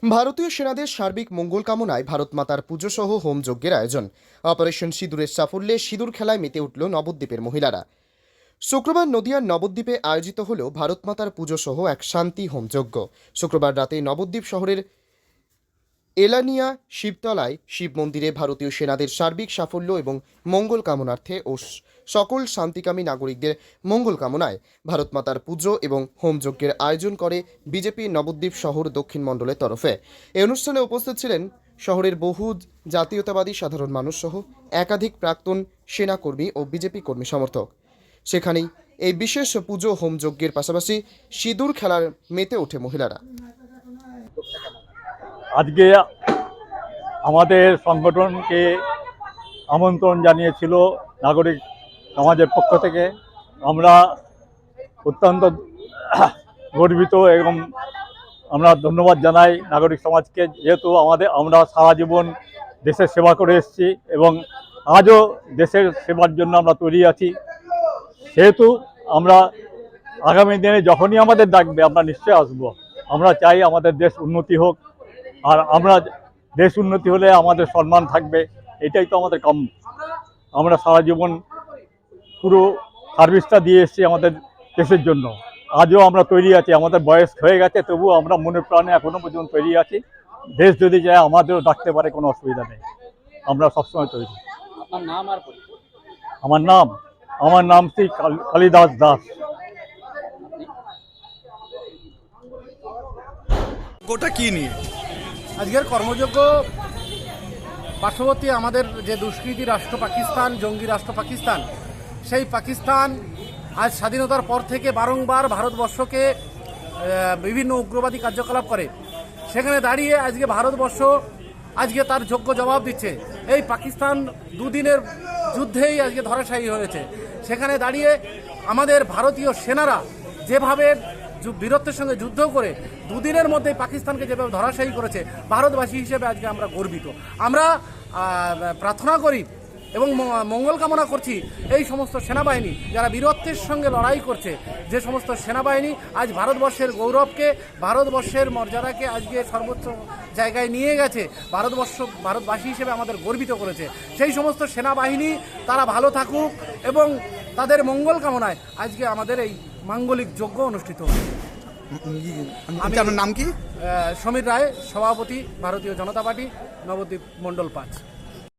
ভারতীয় সেনাদের সার্বিক মঙ্গল কামনায় ভারত মাতার পুজো সহ হোম যজ্ঞের আয়োজন। অপারেশন সিঁদুরের সাফল্যে সিঁদুর খেলায় মেতে উঠল নবদ্বীপের মহিলারা। শুক্রবার নদিয়ার নবদ্বীপে আয়োজিত হল ভারত মাতার পুজো সহ এক শান্তি হোম যজ্ঞ। শুক্রবার রাতে নবদ্বীপ শহরের এলানিয়া শিবতলায় শিব মন্দিরে ভারতীয় সেনাদের সার্বিক সাফল্য এবং মঙ্গল কামনার্থে ও সকল শান্তিকামী নাগরিকদের মঙ্গল কামনায় ভারত মাতার পুজো এবং হোম যজ্ঞের আয়োজন করে বিজেপি নবদ্বীপ শহর দক্ষিণ মণ্ডলের তরফে। এই অনুষ্ঠানে উপস্থিত ছিলেন শহরের বহু জাতীয়তাবাদী সাধারণ মানুষ সহ একাধিক প্রাক্তন সেনাকর্মী ও বিজেপি কর্মী সমর্থক। সেখানেই এই বিশেষ পুজো হোম যজ্ঞের পাশাপাশি সিঁদুর খেলার মেতে ওঠে মহিলারা। আজকে আমাদের সংগঠনকে আমন্ত্রণ জানিয়েছিল নাগরিক সমাজের পক্ষ থেকে। আমরা অত্যন্ত গর্বিত এবং আমরা ধন্যবাদ জানাই নাগরিক সমাজকে, যেহেতু আমরা সারা জীবন দেশের সেবা করে এসেছি এবং আজও দেশের সেবার জন্য আমরা তৈরি আছি। সেহেতু আমরা আগামী দিনে যখনই আমাদের ডাকবে আমরা নিশ্চয়ই আসবো। আমরা চাই আমাদের দেশ উন্নতি হোক, আর আমরা দেশ উন্নতি হলে আমাদের সম্মান থাকবে, এটাই তো আমাদের কাম্য। আমরা সারা জীবন পুরো সার্ভিসটা দিয়ে এসেছি আমাদের দেশের জন্য। আজও আমরা তৈরি আছি, আমাদের বয়স হয়ে গেছে, তবুও আমরা মনে প্রাণে এখনও পর্যন্ত তৈরি আছি। দেশ যদি যায় আমাদেরও ডাকতে পারে, কোনো অসুবিধা নেই, আমরা সবসময় তৈরি। আপনার নাম আর আমার নাম শ্রী কালিদাস দাস। গোটা কি নিয়ে আজকের কর্মযজ্ঞ পার্শ্ববর্তী আমাদের যে দুষ্কৃতী রাষ্ট্র পাকিস্তান, জঙ্গি রাষ্ট্র পাকিস্তান, সেই পাকিস্তান আজ স্বাধীনতার পর থেকে বারংবার ভারতবর্ষকে বিভিন্ন উগ্রবাদী কার্যকলাপ করে। সেখানে দাঁড়িয়ে আজকে ভারতবর্ষ আজকে তার যোগ্য জবাব দিচ্ছে। এই পাকিস্তান দুদিনের যুদ্ধেই আজকে ধরাশায়ী হয়েছে। সেখানে দাঁড়িয়ে আমাদের ভারতীয় সেনারা যেভাবে বীরত্বের সঙ্গে যুদ্ধ করে দুদিনের মধ্যে পাকিস্তানকে যেভাবে ধরাশায়ী করেছে, ভারতবাসী হিসেবে আজকে আমরা গর্বিত। আমরা প্রার্থনা করি এবং মঙ্গল কামনা করছি এই সমস্ত সেনাবাহিনী যারা বীরত্বের সঙ্গে লড়াই করছে, যে সমস্ত সেনাবাহিনী আজ ভারতবর্ষের গৌরবকে, ভারতবর্ষের মর্যাদাকে আজকে সর্বোচ্চ জায়গায় নিয়ে গেছে, ভারতবাসী হিসেবে আমাদের গর্বিত করেছে। সেই সমস্ত সেনাবাহিনী তারা ভালো থাকুক এবং তাদের মঙ্গল কামনায় আজকে আমাদের এই মাঙ্গলিক যজ্ঞ অনুষ্ঠিত হবে। আপনার নাম কি? সমীর রায়, সভাপতি, ভারতীয় জনতা পার্টি, নবদ্বীপ মণ্ডল 5।